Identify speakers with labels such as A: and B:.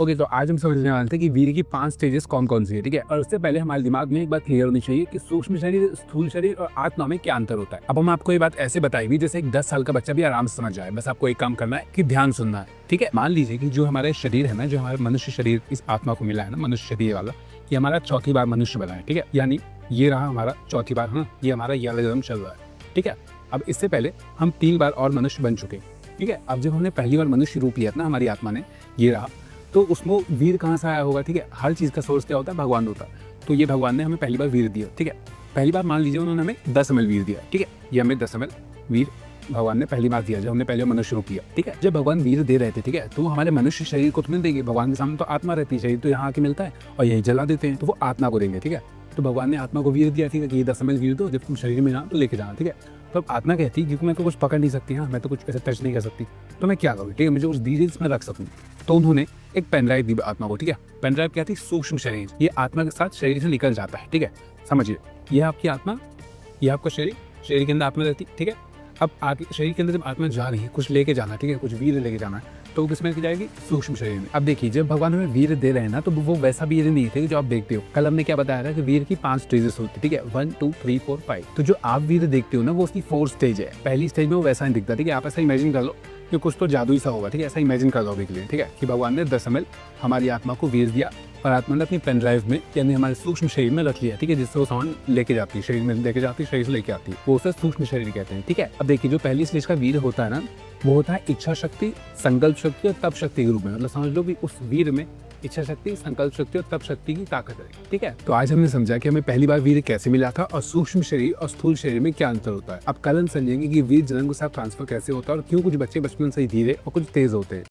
A: Okay, तो आज हम समझने वाले थे कि वीर की 5 स्टेजेस कौन-कौन सी है, ठीक है? और उससे पहले हमारे दिमाग में एक बात क्लियर होनी चाहिए कि सूक्ष्म शरीर, स्थूल शरीर और आत्मा में क्या अंतर होता है। अब हम आपको ये बात ऐसे बताएंगे जैसे एक 10 साल का बच्चा भी आराम से समझ जाए। बस आपको एक काम करना है कि ध्यान सुनना है, ठीक है? मान लीजिए कि जो हमारे शरीर है ना, जो हमारे मनुष्य शरीर इस आत्मा को मिला है ना, मनुष्य शरीर वाला, ये हमारा चौथी बार मनुष्य बना है, ठीक है? यानी ये रहा हमारा चौथी बार, हाँ, ये हमारा ये वाला जन्म चल रहा है, ठीक है? अब इससे पहले हम 3 बार और मनुष्य बन चुके हैं, ठीक है? अब जब हमने पहली बार मनुष्य रूप लिया था ना हमारी आत्मा ने, ये रहा, तो उसमें वीर कहाँ से आया होगा, ठीक है? हर चीज़ का सोर्स क्या होता है? भगवान होता है। तो ये भगवान ने हमें पहली बार वीर दिया, ठीक है? पहली बार मान लीजिए उन्होंने हमें 10 ml वीर दिया, ठीक है? ये हमें 10 ml वीर भगवान ने पहली बार दिया जब हमने पहले मनुष्य रूप लिया, ठीक है? जब भगवान वीर दे रहे थे, ठीक है, तो हमारे मनुष्य शरीर को तो नहीं देंगे, भगवान के सामने तो आत्मा रहती है, शरीर तो यहाँ आके मिलता है और यही जला देते हैं, तो वो आत्मा को देंगे, ठीक है? तो भगवान ने आत्मा को वीर दिया, ठीक है, कि ये 10 ml वीर दो, जब तुम शरीर में जाओ तो लेके जाना, ठीक है? तो अब आत्मा कहती है क्योंकि मैं तो कुछ पकड़ नहीं सकती, हाँ, मैं तो कुछ ऐसे टच नहीं कर सकती, तो मैं क्या करूँ, ठीक है? मुझे उस डिटेल्स में रख सकूँ। तो उन्होंने एक पेन ड्राइव दी आत्मा को, ठीक है? पेन ड्राइव क्या थी? सूक्ष्म शरीर। ये आत्मा के साथ शरीर से निकल जाता है, ठीक है? समझिए, ये आपकी आत्मा, ये आपका शरीर, शरीर के अंदर आत्मा रहती है, ठीक है? अब आगे शरीर के अंदर जब आत्मा जा रही है, कुछ लेके जाना, ठीक है, कुछ वीर लेके जाना है, तो किस में जाएगी? सूक्ष्म शरीर में। अब देखिए, जब भगवान हमें वीर दे रहे हैं ना, तो वो वैसा वीर नहीं थे जो आप देखते हो। कल हमने क्या बताया था कि वीर की 5 स्टेजेस होती है, ठीक है? 1 2 3 4 5। तो जो आप वीर देखते हो ना, वो उसकी 4 स्टेज है। पहली स्टेज में वो वैसा नहीं दिखता, ठीक है? आप ऐसा इमेजिन कर लो कि कुछ तो जादू ही सा होगा, ठीक है? ऐसा इमेजिन कर लो अभी के लिए, ठीक है? कि भगवान ने 10 ml हमारी आत्मा को वीर दिया और आत्मा ने अपनी पेन ड्राइव में यानी हमारे सूक्ष्म शरीर में रख लिया, ठीक है? जिससे वो सामान लेके जाती है, शरीर में लेके जाती है, शरीर से लेके आती है, वो उसे सूक्ष्म शरीर कहते हैं, ठीक है? अब देखिए, जो पहली स्टेज का वीर होता है ना, वो होता है इच्छा शक्ति, संकल्प शक्ति और तप शक्ति के रूप में। मतलब समझ लो कि उस वीर में इच्छा शक्ति, संकल्प शक्ति और तप शक्ति की ताकत है, ठीक है? तो आज हमने समझा कि हमें पहली बार वीर कैसे मिला था और सूक्ष्म शरीर और स्थूल शरीर में क्या अंतर होता है। अब कल हम समझेंगे कि वीर जन्म के साथ ट्रांसफर कैसे होता है और क्यों कुछ बच्चे बचपन से ही धीरे और कुछ तेज होते हैं।